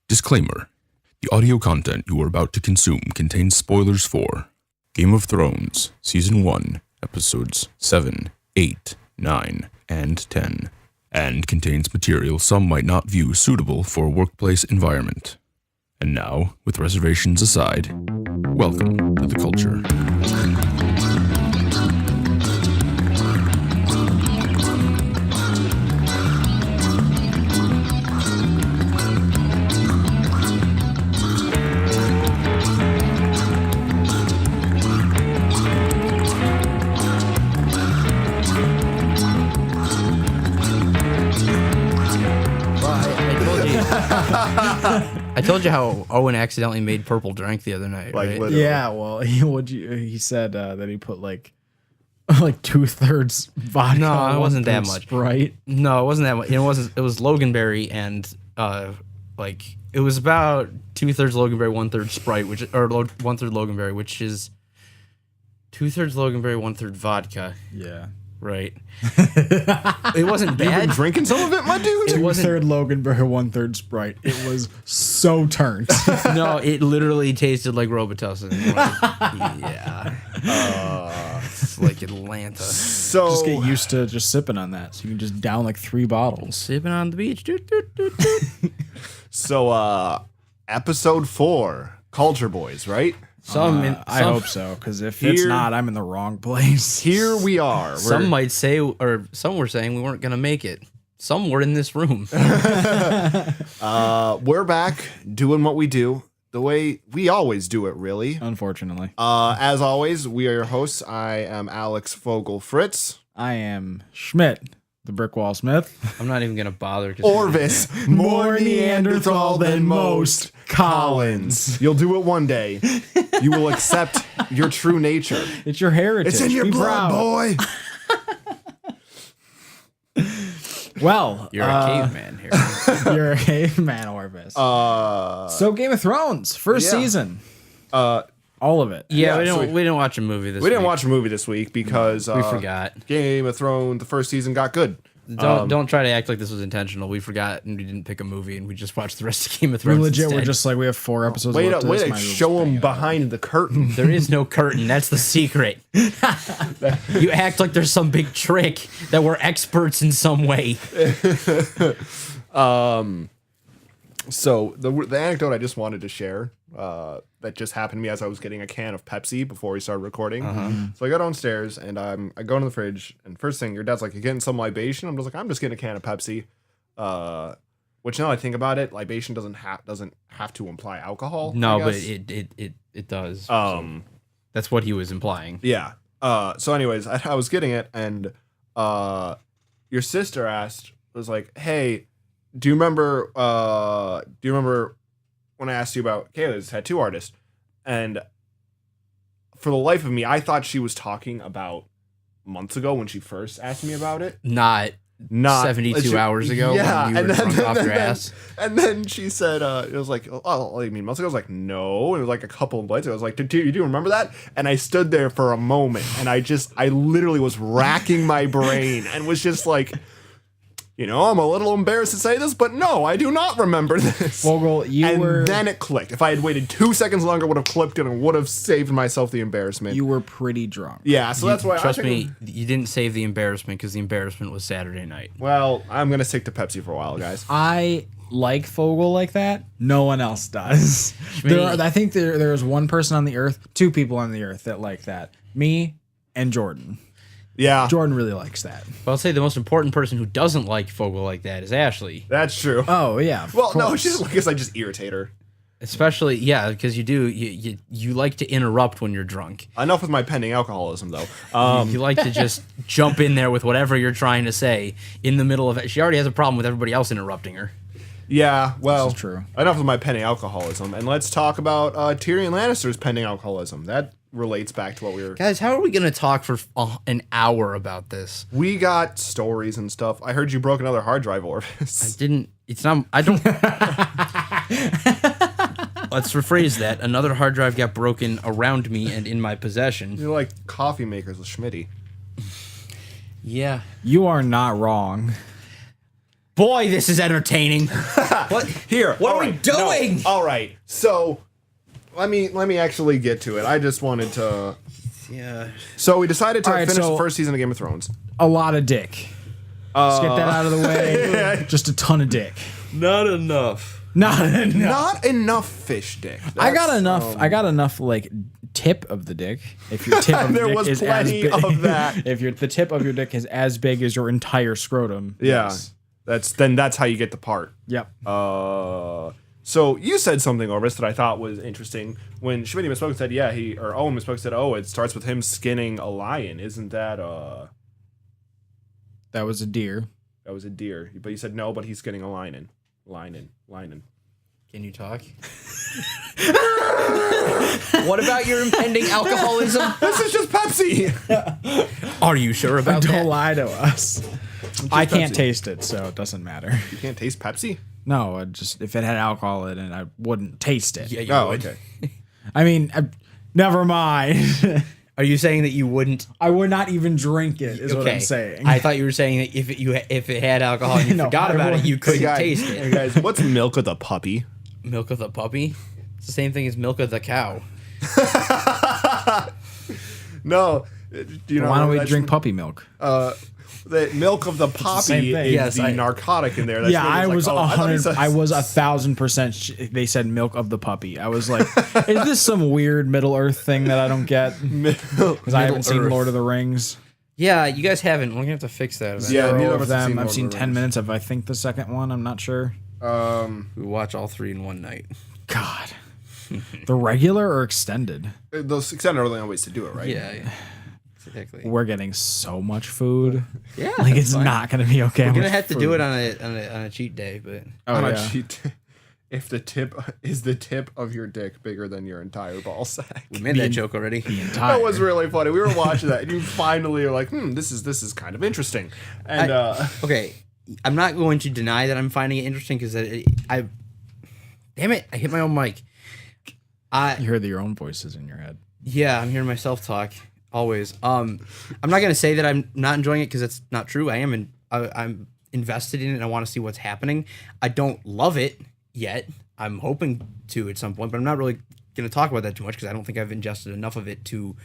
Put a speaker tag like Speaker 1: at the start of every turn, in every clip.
Speaker 1: Disclaimer. The audio content you are about to consume contains spoilers for Game of Thrones, Season 1, Episodes 7, 8, 9, and 10, and contains material some might not view suitable for a workplace environment. And now, with reservations aside, welcome to the culture.
Speaker 2: I told you how Owen accidentally made purple drink the other night, right?
Speaker 3: Literally.
Speaker 4: Yeah, well, he said that he put like 2/3 vodka.
Speaker 2: No, it wasn't that
Speaker 4: 1/3
Speaker 2: much.
Speaker 4: Sprite.
Speaker 2: No, it wasn't that much. It was Loganberry and it was about 2/3 Loganberry, 1/3 Sprite, 1/3 Loganberry, which is 2/3 Loganberry, 1/3 vodka.
Speaker 4: Yeah.
Speaker 2: Right. It wasn't
Speaker 3: You've been
Speaker 2: bad.
Speaker 3: drinking some of it, my dude?
Speaker 2: It wasn't-
Speaker 4: 2/3 Loganberry, 1/3 Sprite. It was so turned.
Speaker 2: No, it literally tasted like Robitussin. Yeah. It's like Atlanta.
Speaker 3: So
Speaker 4: Just get used to just sipping on that. So you can just down like 3 bottles.
Speaker 2: Sipping on the beach.
Speaker 3: episode 4, Culture Boys, right?
Speaker 4: I hope so, because if it's
Speaker 3: Here-
Speaker 4: not, I'm in the wrong place.
Speaker 3: Here we are.
Speaker 2: Some might say, or some were saying we weren't going to make it. Some were in this room.
Speaker 3: We're back doing what we do the way we always do it, really.
Speaker 4: Unfortunately.
Speaker 3: As always, we are your hosts. I am Alex Fogel Fritz.
Speaker 4: I am Schmidt, the brick wall Smith.
Speaker 2: I'm not even going to bother.
Speaker 3: Orvis, more Neanderthal than most. Collins. You'll do it one day. You will accept your true nature.
Speaker 4: It's your heritage.
Speaker 3: It's in your
Speaker 4: Be
Speaker 3: blood,
Speaker 4: proud.
Speaker 3: boy.
Speaker 4: Well,
Speaker 2: You're a caveman here.
Speaker 4: you're a caveman, Orvis. So Game of Thrones, first
Speaker 3: Yeah.
Speaker 4: season. All of it.
Speaker 2: Yeah,
Speaker 3: Yeah,
Speaker 2: we didn't watch a movie this
Speaker 3: We didn't
Speaker 2: week.
Speaker 3: watch a movie this week because
Speaker 2: We forgot.
Speaker 3: Game of Thrones, the first season got good.
Speaker 2: Don't try to act like this was intentional. We forgot and we didn't pick a movie and we just watched the rest of Game of
Speaker 4: We
Speaker 2: Thrones.
Speaker 4: legit
Speaker 2: instead.
Speaker 4: were just like, we have 4 episodes
Speaker 3: Way
Speaker 4: left
Speaker 3: to,
Speaker 4: of
Speaker 3: way
Speaker 4: this,
Speaker 3: to
Speaker 4: might as well
Speaker 3: show
Speaker 4: just bang
Speaker 3: them
Speaker 4: it out.
Speaker 3: behind the curtain.
Speaker 2: There is no curtain. That's the secret. You act like there's some big trick that we're experts in some way.
Speaker 3: So the anecdote I just wanted to share that just happened to me as I was getting a can of Pepsi before we started recording. So I go downstairs and I go into the fridge and first thing your dad's like, "You getting some libation?" I'm just like, "I'm just getting a can of Pepsi." Which now I think about it, libation doesn't have to imply alcohol.
Speaker 2: No,
Speaker 3: I
Speaker 2: but
Speaker 3: guess.
Speaker 2: it does. That's what he was implying.
Speaker 3: Yeah. So anyways, I was getting it and your sister was like, "Hey, do you remember when I asked you about Kayla's tattoo artist?" And for the life of me, I thought she was talking about months ago when she first asked me about it.
Speaker 2: Not 72 hours ago when you were drunk off your ass.
Speaker 3: And then she said, it was like, "Oh, you mean months ago?" I was like, "No." And it was like a couple of nights ago. I was like, "Do you remember that?" And I stood there for a moment and I literally was racking my brain and was just like, I'm a little embarrassed to say this, but no, I do not remember this.
Speaker 4: Vogel,
Speaker 3: Then it clicked. If I had waited 2 seconds longer, it would have clicked and it would have saved myself the embarrassment.
Speaker 4: You were pretty drunk.
Speaker 3: Yeah, so that's why
Speaker 2: Trust me, you didn't save the embarrassment because the embarrassment was Saturday night.
Speaker 3: Well, I'm going to stick to Pepsi for a while, guys.
Speaker 4: I like Fogel like that. No one else does. I think there is one person on the earth, 2 people on the earth that like that. Me and Jordan.
Speaker 3: Yeah,
Speaker 4: Jordan really likes that.
Speaker 2: But I'll say the most important person who doesn't like Fogel like that is Ashley.
Speaker 3: that's true.
Speaker 4: Oh, yeah.
Speaker 3: Well, no, she doesn't like us. I just irritate her.
Speaker 2: Especially, yeah, because you like to interrupt when you're drunk.
Speaker 3: Enough with my pending alcoholism, though.
Speaker 2: You like to just jump in there with whatever you're trying to say in the middle of it. She already has a problem with everybody else interrupting her.
Speaker 3: Yeah, well,
Speaker 4: This is true.
Speaker 3: Enough with my pending alcoholism, and let's talk about Tyrion Lannister's pending alcoholism. That relates back to what we were.
Speaker 2: Guys, how are we going to talk for an hour about this?
Speaker 3: We got stories and stuff. I heard you broke another hard drive, Orvis.
Speaker 2: I don't. Let's rephrase that. Another hard drive got broken around me and in my possession.
Speaker 3: You're like coffee makers with Schmitty.
Speaker 2: Yeah.
Speaker 4: You are not wrong.
Speaker 2: Boy, this is entertaining. What?
Speaker 3: Here.
Speaker 2: What
Speaker 3: all
Speaker 2: are we
Speaker 3: right,
Speaker 2: doing?
Speaker 3: No, all right. So let me actually get to it. I just wanted to.
Speaker 2: Yeah.
Speaker 3: So we decided to
Speaker 4: All right,
Speaker 3: finish
Speaker 4: so-
Speaker 3: the first season of Game of Thrones.
Speaker 4: A lot of dick. Let's get that out of the way. Just a ton of dick.
Speaker 2: Not enough.
Speaker 4: Not enough.
Speaker 3: Not enough fish dick.
Speaker 4: I got
Speaker 3: That's,
Speaker 4: enough. I got enough like tip of the dick. If your tip of the
Speaker 3: There
Speaker 4: dick
Speaker 3: was
Speaker 4: is as
Speaker 3: plenty
Speaker 4: big,
Speaker 3: of that.
Speaker 4: if the tip of your dick is as big as your entire scrotum.
Speaker 3: Yeah.
Speaker 4: yes.
Speaker 3: That's how you get the part.
Speaker 4: Yep.
Speaker 3: So you said something, Orbis, that I thought was interesting. When Schmitty misspoke said, yeah, Owen misspoke said, oh, it starts with him skinning a lion. Isn't that
Speaker 4: That was a deer.
Speaker 3: that was a deer? But you said no, but he's skinning a lion.
Speaker 2: Can you talk? What about your impending alcoholism?
Speaker 3: This is just Pepsi.
Speaker 2: Are you sure about
Speaker 4: Don't
Speaker 2: that?
Speaker 4: lie to us. I can't
Speaker 3: Pepsi.
Speaker 4: taste it, so it doesn't matter.
Speaker 3: You can't taste Pepsi?
Speaker 4: No, just if it had alcohol in it, I wouldn't taste it.
Speaker 2: Yeah, you
Speaker 3: Oh,
Speaker 2: would.
Speaker 3: okay.
Speaker 4: I mean, never mind.
Speaker 2: Are you saying that you wouldn't?
Speaker 4: I would not even drink it. Is what I'm saying.
Speaker 2: I thought you were saying that if it had alcohol and you
Speaker 4: No,
Speaker 2: forgot
Speaker 4: I
Speaker 2: about it,
Speaker 4: wouldn't.
Speaker 2: you couldn't
Speaker 3: Hey,
Speaker 2: taste
Speaker 3: hey
Speaker 2: it.
Speaker 3: guys, what's milk of the puppy?
Speaker 2: Milk of the puppy. It's the same thing as milk of the cow.
Speaker 3: No. Do you know
Speaker 4: Why don't we
Speaker 3: that's-
Speaker 4: drink puppy milk?
Speaker 3: The milk of the
Speaker 4: same
Speaker 3: poppy
Speaker 4: thing.
Speaker 3: is
Speaker 2: Yes,
Speaker 3: the
Speaker 2: I-
Speaker 3: narcotic in there. That's
Speaker 4: Yeah,
Speaker 3: what it
Speaker 4: I
Speaker 3: like,
Speaker 4: was
Speaker 3: oh, I thought he
Speaker 4: 100.
Speaker 3: said-
Speaker 4: I was 1,000%. They said milk of the puppy. I was like, is this some weird Middle Earth thing that I don't get? Because I haven't seen
Speaker 2: Earth.
Speaker 4: Lord of the Rings.
Speaker 2: Yeah, you guys haven't. We're gonna have to fix that. eventually.
Speaker 3: Yeah,
Speaker 4: Zero
Speaker 3: neither
Speaker 4: of
Speaker 3: of us have
Speaker 4: them.
Speaker 3: seen
Speaker 4: I've
Speaker 3: Lord
Speaker 4: seen
Speaker 3: of the
Speaker 4: 10
Speaker 3: Rings.
Speaker 4: minutes of I think the second one. I'm not sure.
Speaker 2: We watch all three in one night.
Speaker 4: God, the regular or extended?
Speaker 3: Those extended are the only ways to do it, right?
Speaker 2: Yeah, exactly.
Speaker 4: We're getting so much food.
Speaker 2: Yeah,
Speaker 4: Like
Speaker 2: that's
Speaker 4: it's
Speaker 2: fine.
Speaker 4: not gonna be okay.
Speaker 2: We're gonna have to do it on a cheat day, but
Speaker 3: On a
Speaker 4: yeah.
Speaker 3: cheat- if the tip of your dick bigger than your entire ball sack.
Speaker 2: we made that joke already.
Speaker 3: That was really funny. We were watching that, and you finally are like, this is kind of interesting. And
Speaker 2: Okay, I'm not going to deny that I'm finding it interesting because I damn it, I hit my own mic.
Speaker 4: You heard your own voices in your head.
Speaker 2: Yeah, I'm hearing myself talk always. I'm not gonna say that I'm not enjoying it because that's not true. I'm invested in it and I want to see what's happening. I don't love it yet. I'm hoping to at some point, but I'm not really gonna talk about that too much because I don't think I've ingested enough of it to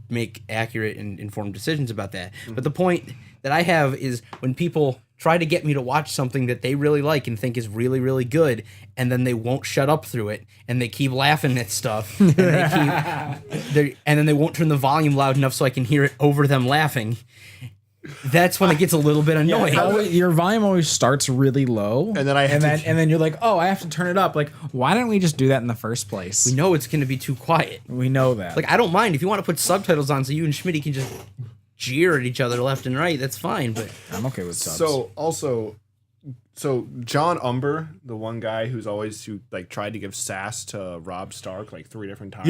Speaker 2: make accurate and informed decisions about that. But the point that I have is when people try to get me to watch something that they really like and think is really, really good, and then they won't shut up through it, and they keep laughing at stuff, and then they won't turn the volume loud enough so I can hear it over them laughing. That's when it gets a little bit annoying.
Speaker 4: Your volume always starts really low,
Speaker 3: And then I have to-
Speaker 4: and then you're like, oh, I have to turn it up. Like, why don't we just do that in the first place?
Speaker 2: We know it's going to be too quiet.
Speaker 4: We know that.
Speaker 2: Like, I don't mind if you want to put subtitles on so you and Schmitty can just jeer at each other left and right. That's fine, but
Speaker 4: I'm okay with subs.
Speaker 3: So John Umber, the one guy who tried to give sass to Robb Stark like 3 different times.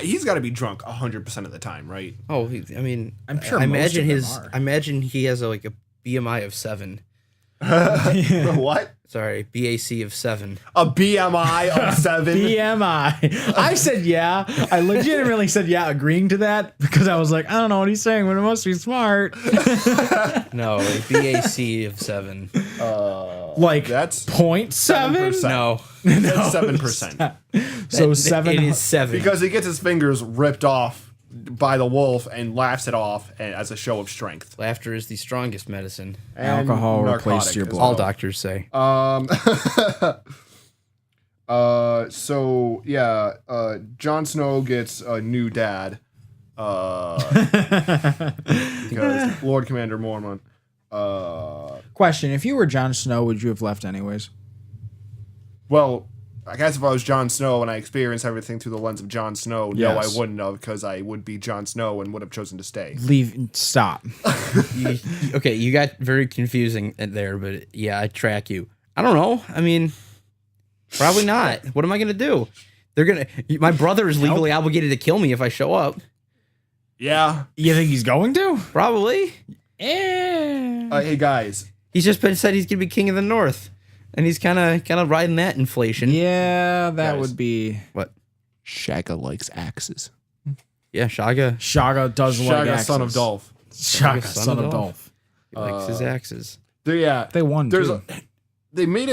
Speaker 3: He's got to be drunk 100% of the time, right?
Speaker 2: oh, I mean,
Speaker 4: I'm sure
Speaker 2: I
Speaker 4: most
Speaker 2: imagine
Speaker 4: of them are.
Speaker 2: I imagine he has a BMI of 7.
Speaker 3: What?
Speaker 2: Sorry, BAC of 7.
Speaker 3: A BMI of 7?
Speaker 4: BMI. I said yeah. I legitimately said yeah, agreeing to that because I was like, I don't know what he's saying, but it must be smart.
Speaker 2: No, a BAC of 7.
Speaker 4: Like
Speaker 3: That's
Speaker 4: 0.7?
Speaker 3: 7%.
Speaker 2: No,
Speaker 3: That's 7%.
Speaker 4: So 7.
Speaker 2: It is 7.
Speaker 3: Because he gets his fingers ripped off by the wolf and laughs it off as a show of strength.
Speaker 2: Laughter is the strongest medicine.
Speaker 3: And
Speaker 4: Alcohol
Speaker 3: narcotic
Speaker 4: replaced your
Speaker 3: as
Speaker 4: blood.
Speaker 2: All
Speaker 3: well.
Speaker 2: doctors say.
Speaker 3: So yeah, Jon Snow gets a new dad. Because Lord Commander Mormont.
Speaker 4: Question: if you were Jon Snow, would you have left anyways?
Speaker 3: Well, I guess if I was Jon Snow and I experienced everything through the lens of Jon Snow, no,
Speaker 4: Yes.
Speaker 3: I wouldn't have, because I would be Jon Snow and would have chosen to stay.
Speaker 4: Leave. Stop.
Speaker 2: Okay, you got very confusing there, but yeah, I track you. I don't know. I mean, probably not. What am I gonna do? My brother is legally obligated to kill me if I show up.
Speaker 3: Yeah.
Speaker 4: You think he's going to?
Speaker 2: Probably.
Speaker 3: Hey guys,
Speaker 2: He's just said he's gonna be king of the North, and he's kind of riding that inflation.
Speaker 4: Yeah, that
Speaker 3: Guys.
Speaker 4: would be.
Speaker 2: What?
Speaker 3: Shagga likes axes.
Speaker 2: Yeah, Shaga.
Speaker 4: Shaga does like
Speaker 3: Shagga,
Speaker 4: axes.
Speaker 3: son of Dolph.
Speaker 4: Shaga, son of Dolph.
Speaker 2: He likes his axes.
Speaker 4: They won too.
Speaker 3: They made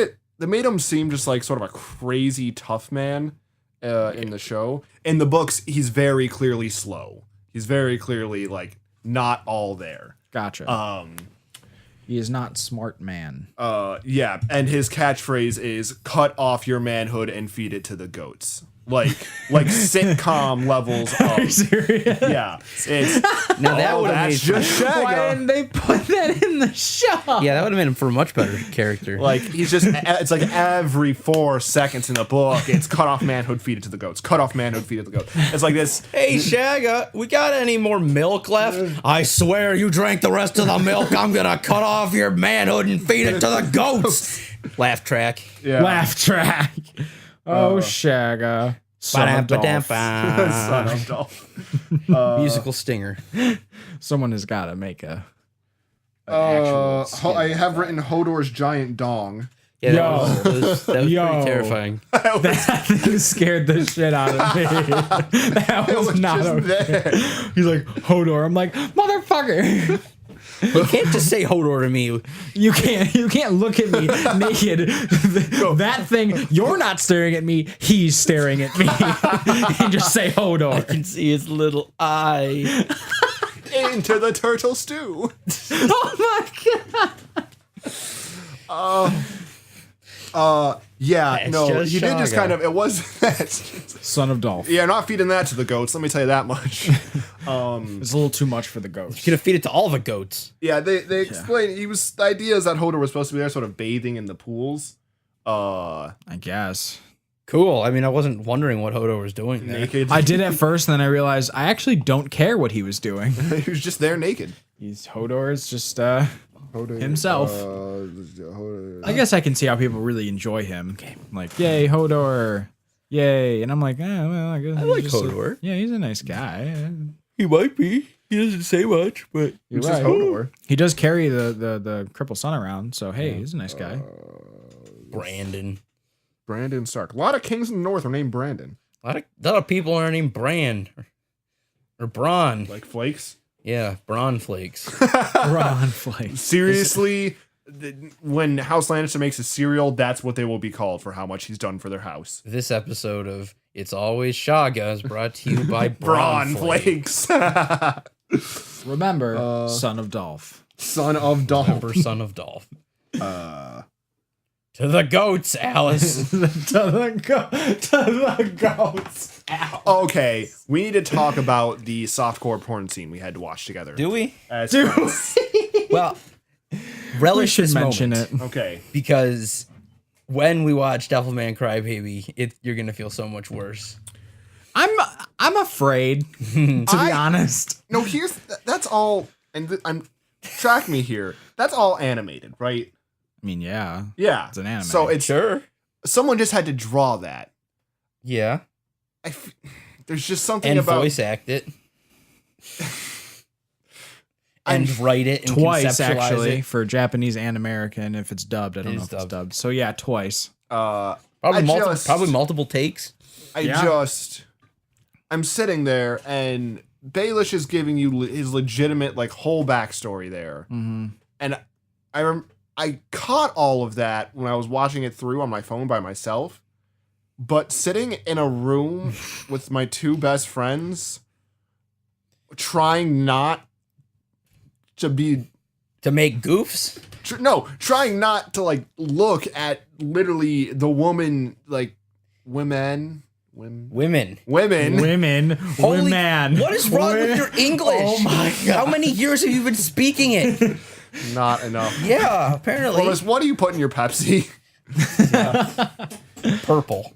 Speaker 3: him seem just like sort of a crazy tough man in the show. In the books, he's very clearly slow. He's very clearly like not all there.
Speaker 4: Gotcha. He is not smart man.
Speaker 3: Yeah, and his catchphrase is "cut off your manhood and feed it to the goats." Like sitcom levels
Speaker 4: Are you
Speaker 3: of
Speaker 4: serious?
Speaker 3: yeah. It's
Speaker 2: Now that would have made
Speaker 3: just
Speaker 4: Why
Speaker 3: Shagga.
Speaker 4: didn't they put that in the show?
Speaker 2: yeah, that would have made him for a much better character.
Speaker 3: Like he's just it's like every 4 seconds in the book it's cut off manhood, feed it to the goats. Cut off manhood, feed it to the goats. It's like this.
Speaker 2: Hey, Shagga, we got any more milk left? I swear you drank the rest of the milk. I'm gonna cut off your manhood and feed it to the goats. Laugh track.
Speaker 3: Yeah.
Speaker 4: Laugh track. Oh, Shagga. Son of Dolph.
Speaker 3: Son of Dolph.
Speaker 2: Musical stinger.
Speaker 4: Someone has got to make an actual skit.
Speaker 3: I have written Hodor's giant dong.
Speaker 2: Yeah,
Speaker 4: Yo.
Speaker 2: that was
Speaker 4: Yo.
Speaker 2: pretty terrifying.
Speaker 4: That thing scared the shit out of me. That was not
Speaker 3: just
Speaker 4: okay.
Speaker 3: there.
Speaker 4: He's like, Hodor. I'm like, motherfucker.
Speaker 2: You can't just say Hodor to me.
Speaker 4: You can't look at me naked. That thing, you're not staring at me, he's staring at me. And just say
Speaker 2: I
Speaker 4: Hodor.
Speaker 2: can see his little eye.
Speaker 3: Into the turtle stew.
Speaker 4: Oh my god.
Speaker 3: Yeah,
Speaker 2: That's
Speaker 3: no,
Speaker 2: just
Speaker 3: he did just
Speaker 2: Shagga.
Speaker 3: kind of. It was that.
Speaker 4: Son of Dolph.
Speaker 3: Yeah, not feeding that to the goats. Let me tell you that much.
Speaker 4: It's a little too much for the goats.
Speaker 2: You're gonna feed it to all the goats.
Speaker 3: Yeah, they explained the idea is that Hodor was supposed to be there, sort of bathing in the pools,
Speaker 4: I guess.
Speaker 2: Cool. I mean, I wasn't wondering what Hodor was doing there.
Speaker 3: naked.
Speaker 4: I did at first, and then I realized I actually don't care what he was doing.
Speaker 3: He was just there naked.
Speaker 4: Hodor is just himself. I guess I can see how people really enjoy him. Okay. Like, yay, Hodor. Yay. And I'm like, well, I guess
Speaker 2: I like Hodor.
Speaker 4: Yeah, he's a nice guy.
Speaker 2: He might be. He doesn't say much, but
Speaker 4: You're
Speaker 3: Which is
Speaker 4: right.
Speaker 3: Hodor.
Speaker 4: He does carry the crippled son around, so hey, he's a nice guy.
Speaker 3: Brandon Stark. A lot of kings in the north are named Brandon.
Speaker 2: A lot of people are named Bran or Bronn.
Speaker 3: Like flakes.
Speaker 2: Yeah, Bronn flakes.
Speaker 4: Ron Flake.
Speaker 3: Seriously, when House Lannister makes a cereal, that's what they will be called for how much he's done for their house.
Speaker 2: This episode of It's Always Shagga is brought to you by
Speaker 3: Braun
Speaker 2: Bronn Flakes.
Speaker 3: Flakes.
Speaker 4: Remember, son of Dolph.
Speaker 3: Son of Dolph.
Speaker 2: Remember, son of Dolph. To the goats, Alice.
Speaker 4: to the goats. Ow.
Speaker 3: Okay, we need to talk about the softcore porn scene we had to watch together.
Speaker 2: Do we?
Speaker 3: As
Speaker 4: Dude.
Speaker 3: friends.
Speaker 2: Well,
Speaker 4: We
Speaker 2: relish
Speaker 4: should
Speaker 2: this
Speaker 4: mention
Speaker 2: moment,
Speaker 4: it.
Speaker 3: Okay.
Speaker 2: because when we watch Devilman Crybaby, you're gonna feel so much worse.
Speaker 4: I'm afraid, to be honest.
Speaker 3: No, that's all, and I'm track me here. That's all animated, right?
Speaker 4: I mean, yeah.
Speaker 3: Yeah,
Speaker 4: It's an anime.
Speaker 3: So it's
Speaker 2: Sure.
Speaker 3: someone just had to draw that.
Speaker 2: Yeah.
Speaker 3: There's just something
Speaker 2: And
Speaker 3: about
Speaker 2: voice act it. And write it and
Speaker 4: twice,
Speaker 2: conceptualize
Speaker 4: actually,
Speaker 2: it.
Speaker 4: for Japanese and American. If it's dubbed, I don't
Speaker 2: It
Speaker 4: know
Speaker 2: is
Speaker 4: if it's
Speaker 2: dubbed.
Speaker 4: dubbed. So yeah, twice.
Speaker 2: Probably multiple takes.
Speaker 3: I'm sitting there and Baelish is giving you his legitimate like whole backstory there, and I caught all of that when I was watching it through on my phone by myself, but sitting in a room with my two best friends, trying not to
Speaker 2: make goofs.
Speaker 3: trying not to like look at literally the woman, like women.
Speaker 2: Women.
Speaker 4: Holy man.
Speaker 2: What is wrong with your English?
Speaker 4: Oh my God.
Speaker 2: How many years have you been speaking it?
Speaker 3: Not enough.
Speaker 2: Yeah, apparently.
Speaker 3: Lois, what do you put in your Pepsi?
Speaker 2: Purple.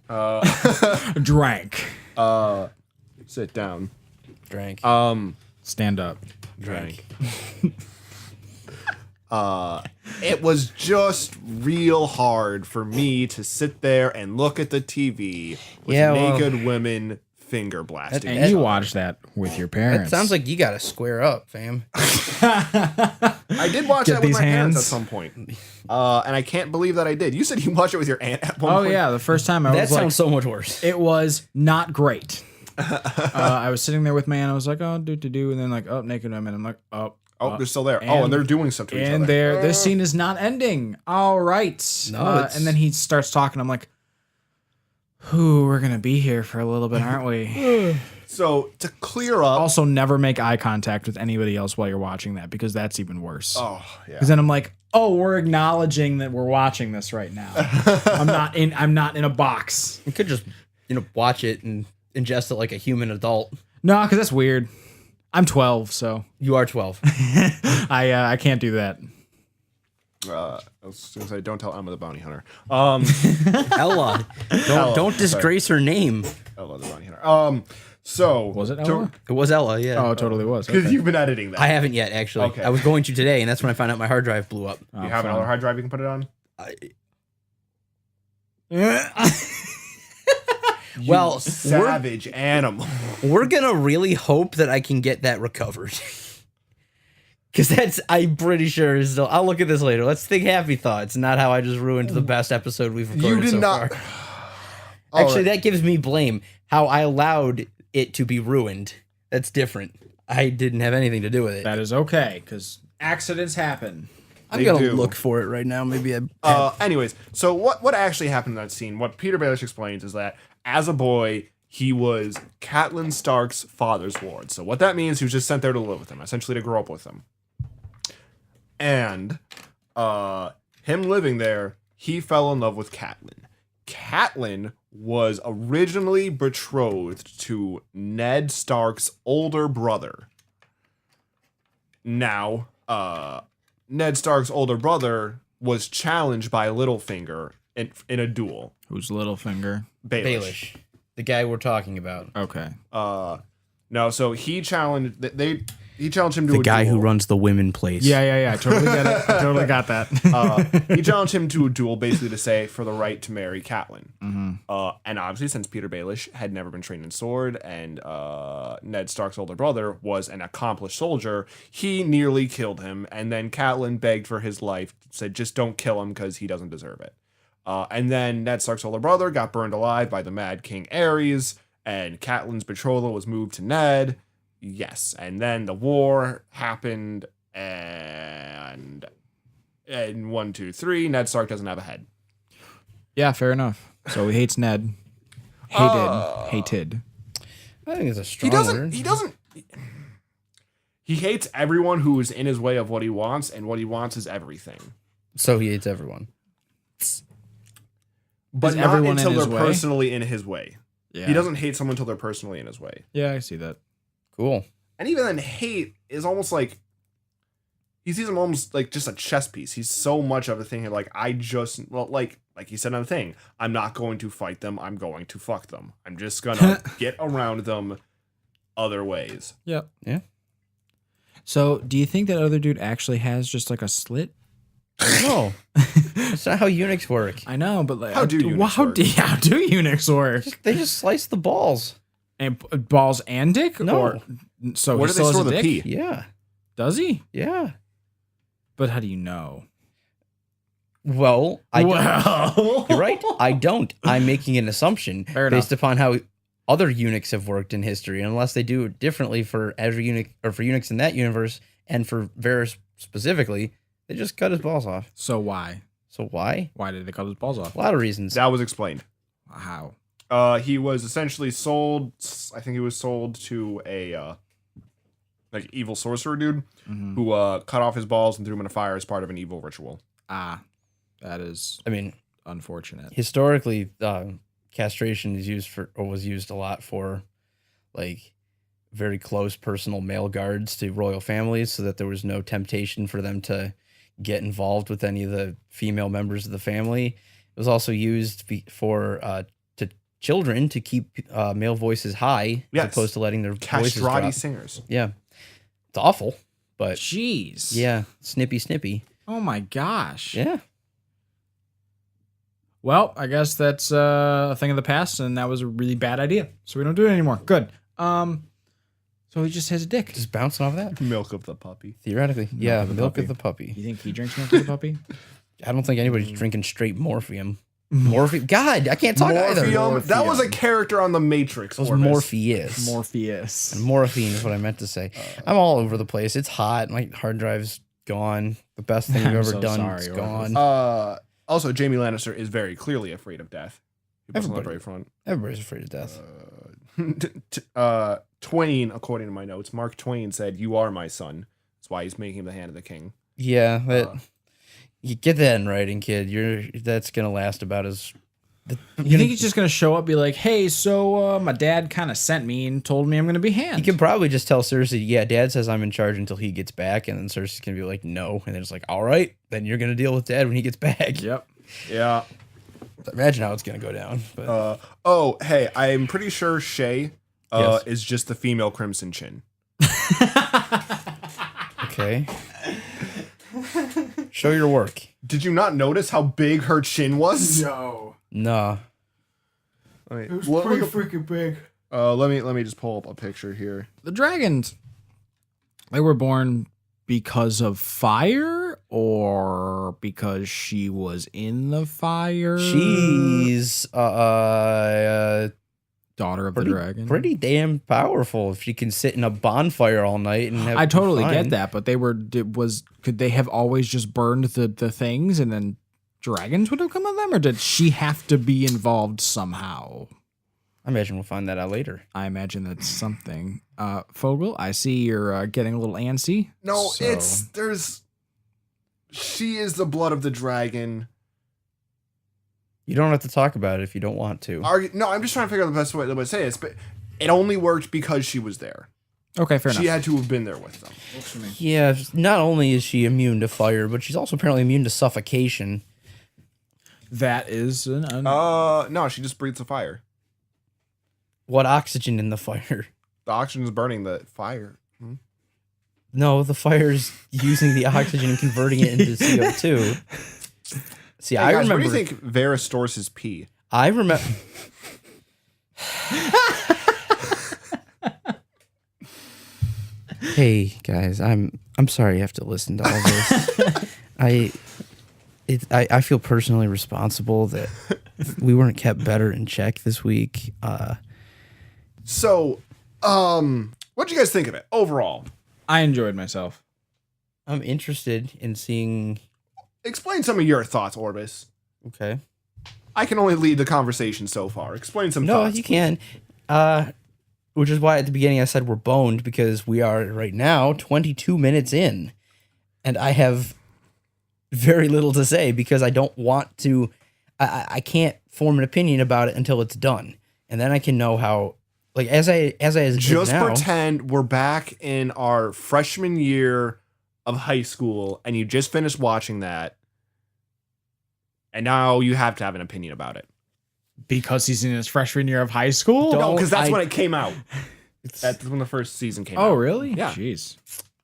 Speaker 4: Drank.
Speaker 3: Sit down.
Speaker 2: Drank.
Speaker 4: Stand up.
Speaker 2: Drank.
Speaker 3: It was just real hard for me to sit there and look at the TV with naked women finger blasting.
Speaker 4: And you watched that with your parents.
Speaker 2: That sounds like you gotta square up, fam.
Speaker 3: I did watch
Speaker 4: Get
Speaker 3: that with
Speaker 4: these
Speaker 3: my parents at
Speaker 4: hands.
Speaker 2: Oh,
Speaker 3: some point. And I can't believe that I did. You said you watched it with your aunt at one
Speaker 4: Oh
Speaker 3: point.
Speaker 4: yeah, the first time I
Speaker 2: That
Speaker 4: was like,
Speaker 2: sounds so much worse.
Speaker 4: it was not great. I was sitting there with my aunt. I was like, oh, do, and then like, oh, naked women. I'm like, oh,
Speaker 3: Oh, they're still there. And they're doing stuff to each other.
Speaker 4: And this scene is not ending. All right.
Speaker 2: No,
Speaker 4: and then he starts talking. I'm like, "Ooh, we're gonna be here for a little bit, aren't we?"
Speaker 3: So to clear up,
Speaker 4: Also, never make eye contact with anybody else while you're watching that, because that's even worse.
Speaker 3: oh yeah,
Speaker 4: Because then I'm like, "Oh, we're acknowledging that we're watching this right now. I'm not in a box."
Speaker 2: You could just, watch it and ingest it like a human adult.
Speaker 4: No, because that's weird. I'm 12, so
Speaker 2: You are 12.
Speaker 4: I can't do that.
Speaker 3: I was gonna say, don't tell Emma the bounty hunter.
Speaker 2: Ella. Don't disgrace her name.
Speaker 3: Ella the bounty hunter. So
Speaker 4: Was it Ella?
Speaker 2: It was Ella, yeah.
Speaker 4: Oh, it totally was.
Speaker 3: because
Speaker 4: Okay.
Speaker 3: you've been editing that.
Speaker 2: I haven't yet, actually.
Speaker 3: Okay.
Speaker 2: I was going to today, and that's when I found out my hard drive blew up.
Speaker 3: You have another hard drive you can put it on.
Speaker 2: Well,
Speaker 3: You savage animal.
Speaker 2: we're going to really hope that I can get that recovered. Because I'm pretty sure is still. I'll look at this later. Let's think happy thoughts, not how I just ruined the best episode we've recorded
Speaker 3: You did
Speaker 2: so
Speaker 3: not.
Speaker 2: far. Actually, that gives me blame. How I allowed it to be ruined. That's different. I didn't have anything to do with it.
Speaker 4: That is okay, because accidents happen.
Speaker 2: I'm
Speaker 3: They
Speaker 2: going
Speaker 3: do.
Speaker 2: to look for it right now. Maybe I...
Speaker 3: Anyways, so what actually happened in that scene? What Peter Baelish explains is that as a boy, he was Catelyn Stark's father's ward. So what that means, he was just sent there to live with him, essentially to grow up with him. And him living there, he fell in love with Catelyn. Catelyn was originally betrothed to Ned Stark's older brother. Now, Ned Stark's older brother was challenged by Littlefinger in a duel.
Speaker 4: Who's Littlefinger?
Speaker 2: Baelish. The guy we're talking about.
Speaker 4: Okay.
Speaker 3: No, so he challenged he challenged him to
Speaker 2: The
Speaker 3: a
Speaker 2: guy
Speaker 3: duel.
Speaker 2: Who runs the women place.
Speaker 4: Yeah. I totally get it. I totally got that.
Speaker 3: He challenged him to a duel, basically to say for the right to marry Catelyn. And obviously, since Peter Baelish had never been trained in sword, and Ned Stark's older brother was an accomplished soldier, he nearly killed him. And then Catelyn begged for his life, said, "Just don't kill him because he doesn't deserve it." And then Ned Stark's older brother got burned alive by the Mad King Aerys, and Catelyn's betrothal was moved to Ned. Yes, and then the war happened, and 1, 2, 3, Ned Stark doesn't have a head.
Speaker 4: Yeah, fair enough. So he hates Ned. Hated.
Speaker 2: I think it's a strong word.
Speaker 3: He hates everyone who is in his way of what he wants, and what he wants is everything.
Speaker 2: So he hates everyone.
Speaker 3: But
Speaker 4: Is
Speaker 3: not
Speaker 4: everyone in
Speaker 3: until
Speaker 4: his
Speaker 3: they're
Speaker 4: way?
Speaker 3: personally in his way.
Speaker 4: Yeah.
Speaker 3: He doesn't hate someone until they're personally in his way.
Speaker 4: Yeah, I see that.
Speaker 2: Cool.
Speaker 3: And even then, hate is almost like he sees him almost like just a chess piece. He's so much of a thing. Like like he said on the thing, I'm not going to fight them. I'm going to fuck them. I'm just gonna get around them other ways.
Speaker 4: Yep.
Speaker 2: Yeah.
Speaker 4: So, do you think that other dude actually has just like a slit?
Speaker 2: No. That's not how eunuchs work.
Speaker 4: I know, but like,
Speaker 3: How do eunuchs
Speaker 4: how
Speaker 3: work?
Speaker 4: how do eunuchs work?
Speaker 2: They just slice the balls.
Speaker 4: And balls and dick?
Speaker 2: No.
Speaker 4: Or, so
Speaker 3: Where
Speaker 4: he
Speaker 3: do they
Speaker 4: still has
Speaker 3: store
Speaker 4: a
Speaker 3: the
Speaker 4: dick?
Speaker 3: pee?
Speaker 2: Yeah.
Speaker 4: Does he?
Speaker 2: Yeah.
Speaker 4: But how do you know?
Speaker 2: Well, I don't.
Speaker 4: Well,
Speaker 2: You're right. I don't. I'm making an assumption
Speaker 4: Fair
Speaker 2: based
Speaker 4: enough.
Speaker 2: upon how other eunuchs have worked in history, unless they do it differently for every eunuch or for eunuchs in that universe, and for Varys specifically, they just cut his balls off.
Speaker 4: So why?
Speaker 2: So why?
Speaker 4: Why did they cut his balls off?
Speaker 2: A lot of reasons.
Speaker 3: That was explained.
Speaker 4: How?
Speaker 3: He was essentially sold. I think he was sold to a like evil sorcerer dude who cut off his balls and threw him in a fire as part of an evil ritual.
Speaker 4: Ah, that is
Speaker 2: I mean,
Speaker 4: unfortunate.
Speaker 2: historically, castration is used for, or was used a lot for, like, very close personal male guards to royal families, so that there was no temptation for them to get involved with any of the female members of the family. It was also used for to children to keep male voices high,
Speaker 3: Yes.
Speaker 2: as opposed to letting their voices
Speaker 3: Castrati
Speaker 2: drop.
Speaker 3: singers.
Speaker 2: Yeah, it's awful, but
Speaker 4: Jeez.
Speaker 2: yeah, snippy.
Speaker 4: Oh my gosh.
Speaker 2: Yeah.
Speaker 4: Well, I guess that's a thing of the past, and that was a really bad idea. So we don't do it anymore. Good. So he just has a dick.
Speaker 2: Just bouncing off that.
Speaker 3: Milk of the puppy.
Speaker 2: Theoretically, yeah, milk of the puppy.
Speaker 4: You think he drinks milk of the puppy?
Speaker 2: I don't think anybody's drinking straight morphium. Morpheus. God, I can't talk either.
Speaker 3: Morpheum. That was a character on the Matrix.
Speaker 2: It was
Speaker 3: Orbis.
Speaker 2: Morpheus. And morphine is what I meant to say. I'm all over the place. It's hot. My hard drive's gone. The best thing we've ever done is gone.
Speaker 3: Also, Jaime Lannister is very clearly afraid of death. Everybody's
Speaker 2: afraid of death.
Speaker 3: Twain, according to my notes, Mark Twain said, "You are my son." That's why he's making him the hand of the king.
Speaker 2: Yeah, you get that in writing, kid. That's gonna last about as.
Speaker 4: You think he's just gonna show up, be like, "Hey, so my dad kind of sent me and told me I'm gonna be hand."
Speaker 2: He can probably just tell Cersei, "Yeah, Dad says I'm in charge until he gets back," and then Cersei's gonna be like, "No," and then it's like, "All right, then you're gonna deal with Dad when he gets back."
Speaker 4: Yep.
Speaker 3: Yeah.
Speaker 2: Imagine how it's gonna go down. But.
Speaker 3: Hey, I'm pretty sure Shay is just the female Crimson Chin.
Speaker 2: Okay. Show your work.
Speaker 3: Did you not notice how big her chin was?
Speaker 4: No.
Speaker 2: Nah.
Speaker 4: It was pretty freaking big.
Speaker 3: Let me just pull up a picture here.
Speaker 4: The dragons, they were born because of fire or because she was in the fire?
Speaker 2: She's
Speaker 4: daughter of the dragon.
Speaker 2: Pretty damn powerful if she can sit in a bonfire all night and have
Speaker 4: I totally
Speaker 2: fun.
Speaker 4: get that, but could they have always just burned the things and then dragons would have come on them, or did she have to be involved somehow?
Speaker 2: I imagine we'll find that out later.
Speaker 4: I imagine that's something. Fogel, I see you're getting a little antsy.
Speaker 3: No, she is the blood of the dragon.
Speaker 2: You don't have to talk about it if you don't want to.
Speaker 3: No, I'm just trying to figure out the best way to say this, but it only worked because she was there.
Speaker 4: Okay, fair enough.
Speaker 3: She had to have been there with them.
Speaker 2: Yeah, not only is she immune to fire, but she's also apparently immune to suffocation.
Speaker 4: That is
Speaker 3: no, she just breathes the fire.
Speaker 2: What oxygen in the fire?
Speaker 3: The oxygen is burning the fire.
Speaker 2: No, the fire's using the oxygen and converting it into CO2. See,
Speaker 3: hey
Speaker 2: I
Speaker 3: guys,
Speaker 2: remember.
Speaker 3: What do you think Varys stores his pee?
Speaker 2: I remember. Hey guys, I'm sorry you have to listen to all this. I feel personally responsible that we weren't kept better in check this week.
Speaker 3: So, what'd you guys think of it overall?
Speaker 4: I enjoyed myself.
Speaker 2: I'm interested in seeing.
Speaker 3: Explain some of your thoughts, Orbis.
Speaker 2: Okay.
Speaker 3: I can only lead the conversation so far. Explain some
Speaker 2: No,
Speaker 3: thoughts.
Speaker 2: you can. Which is why at the beginning I said we're boned, because we are right now 22 minutes in, and I have very little to say because I don't want to. I can't form an opinion about it until it's done, and then I can know how. Like as
Speaker 3: just
Speaker 2: now,
Speaker 3: pretend we're back in our freshman year of high school, and you just finished watching that, and now you have to have an opinion about it.
Speaker 4: Because he's in his freshman year of high school?
Speaker 3: No, because that's when it came out. That's when the first season came out.
Speaker 4: Oh, really?
Speaker 3: Yeah.
Speaker 4: Jeez.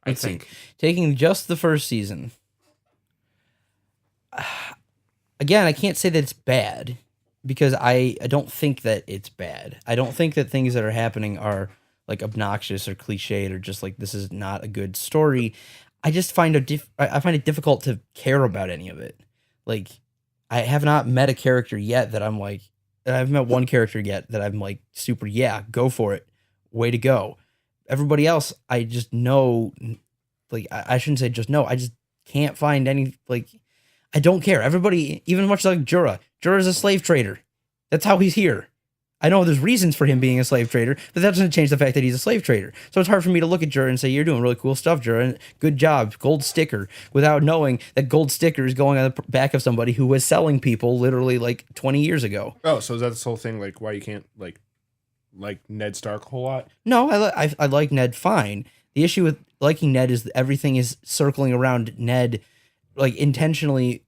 Speaker 3: I think.
Speaker 2: Taking just the first season. Again, I can't say that it's bad because I don't think that it's bad. I don't think that things that are happening are like obnoxious or cliched or just like this is not a good story. I just find I find it difficult to care about any of it. Like I have not met a character yet that I'm like. I've met one character yet that I'm like super, yeah, go for it. Way to go. Everybody else, I just know, like, I shouldn't say just know. I just can't find any, like, I don't care. Everybody, even much like Jorah. Jorah's a slave trader. That's how he's here. I know there's reasons for him being a slave trader, but that doesn't change the fact that he's a slave trader. So it's hard for me to look at Jorah and say, you're doing really cool stuff, Jorah. Good job. Gold sticker. Without knowing that gold sticker is going on the back of somebody who was selling people literally like 20 years ago.
Speaker 3: Oh, so is that this whole thing, like, why you can't, like Ned Stark a whole lot?
Speaker 2: No, I like Ned fine. The issue with liking Ned is that everything is circling around Ned, like, intentionally.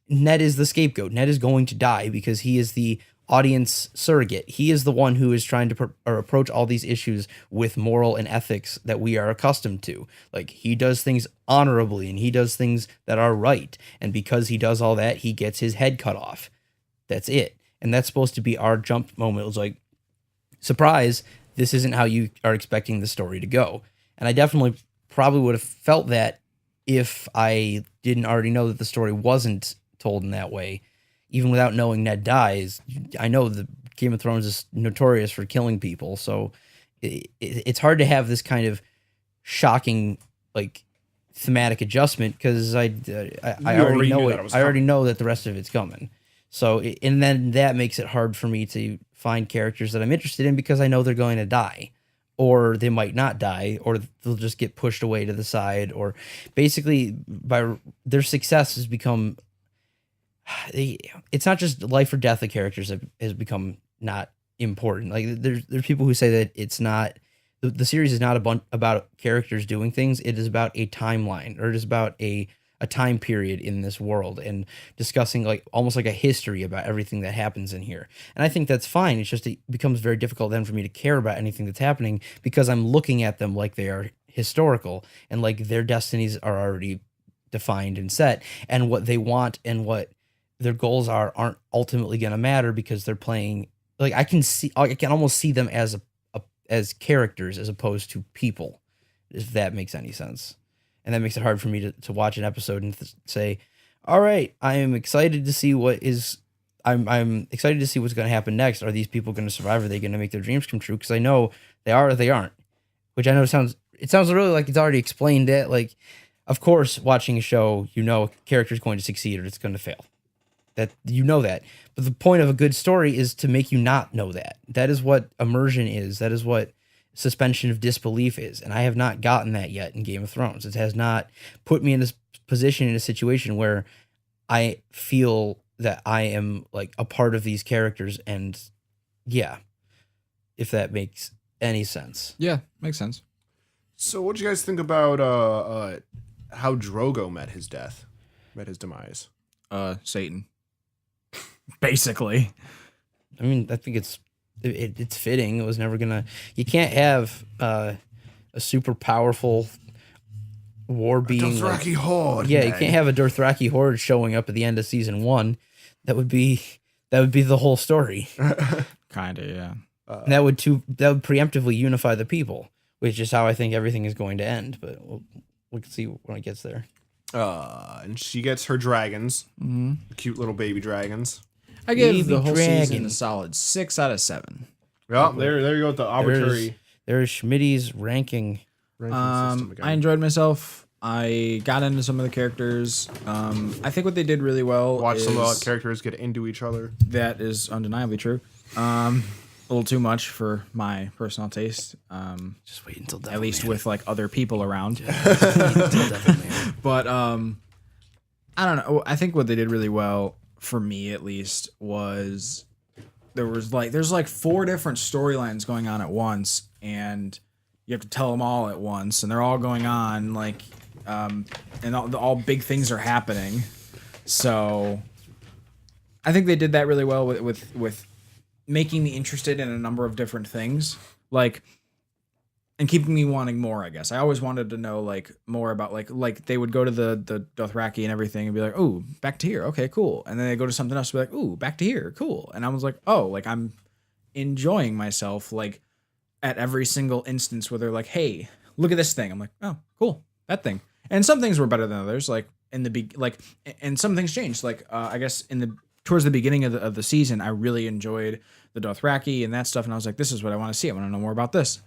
Speaker 2: Ned is the scapegoat. Ned is going to die because he is the audience surrogate. He is the one who is trying to approach all these issues with moral and ethics that we are accustomed to. Like, he does things honorably and he does things that are right. And because he does all that, he gets his head cut off. That's it. And that's supposed to be our jump moment. It was like, surprise, this isn't how you are expecting the story to go. And I definitely probably would have felt that if I didn't already know that the story wasn't told in that way. even without knowing Ned dies, I know the Game of Thrones is notorious for killing people. So it's hard to have this kind of shocking, like, thematic adjustment because I already know it. I already know that the rest of it's coming. So, and then that makes it hard for me to find characters that I'm interested in because I know they're going to die, or they might not die, or they'll just get pushed away to the side, or basically by their success has become. It's not just life or death of characters has become not important. Like there's people who say that it's not. The series is not about characters doing things. It is about a timeline, or it is about a time period in this world and discussing like almost like a history about everything that happens in here. And I think that's fine. It's just it becomes very difficult then for me to care about anything that's happening because I'm looking at them like they are historical and like their destinies are already defined and set, and what they want and what their goals aren't ultimately going to matter because they're playing like I can almost see them as characters as opposed to people, if that makes any sense. And that makes it hard for me to watch an episode and say, all right, I am excited to see I'm excited to see what's going to happen next. Are these people going to survive? Are they going to make their dreams come true? Because I know they are or they aren't, which I know sounds really like it's already explained it. Like, of course, watching a show, a character is going to succeed or it's going to fail. That that. But the point of a good story is to make you not know that. That is what immersion is. That is what suspension of disbelief is. And I have not gotten that yet in Game of Thrones. It has not put me in this position, in a situation where I feel that I am like a part of these characters. And yeah, if that makes any sense.
Speaker 4: Yeah, makes sense.
Speaker 3: So what do you guys think about how Drogo met his demise?
Speaker 4: Satan. Basically.
Speaker 2: I mean, I think it's fitting. It was never gonna. You can't have a super powerful war being.
Speaker 3: Dothraki horde.
Speaker 2: Yeah,
Speaker 3: man.
Speaker 2: you can't have a Dothraki horde showing up at the end of season 1. That would be the whole story.
Speaker 4: Kinda, yeah.
Speaker 2: That would preemptively unify the people, which is how I think everything is going to end. But we'll see when it gets there.
Speaker 3: And she gets her dragons, cute little baby dragons.
Speaker 4: I give
Speaker 2: Baby
Speaker 4: the whole
Speaker 2: dragon.
Speaker 4: season a solid 6 out of 7.
Speaker 3: Yeah, there you go with the arbitrary
Speaker 2: There's Schmitty's ranking.
Speaker 3: system again.
Speaker 4: I enjoyed myself. I got into some of the characters. I think what they did really well
Speaker 3: Watch
Speaker 4: is
Speaker 3: some characters get into each other.
Speaker 4: that is undeniably true. A little too much for my personal taste.
Speaker 2: Just wait until Devil
Speaker 4: At least
Speaker 2: Man.
Speaker 4: with like other people around.
Speaker 2: Just wait until Devil Man.
Speaker 4: But I don't know. I think what they did really well, for me at least, was there's like 4 different storylines going on at once, and you have to tell them all at once, and they're all going on like, and all big things are happening. So I think they did that really well with making me interested in a number of different things, like, and keeping me wanting more, I guess. I always wanted to know like more about like they would go to the Dothraki and everything and be like, "Oh, back to here. Okay, cool." And then they go to something else and be like, "Ooh, back to here. Cool." And I was like, "Oh, like I'm enjoying myself like at every single instance where they're like, "Hey, look at this thing." I'm like, "Oh, cool. That thing." And some things were better than others, like in the and some things changed. Like I guess towards the beginning of the season, I really enjoyed the Dothraki and that stuff, and I was like, "This is what I want to see. I want to know more about this."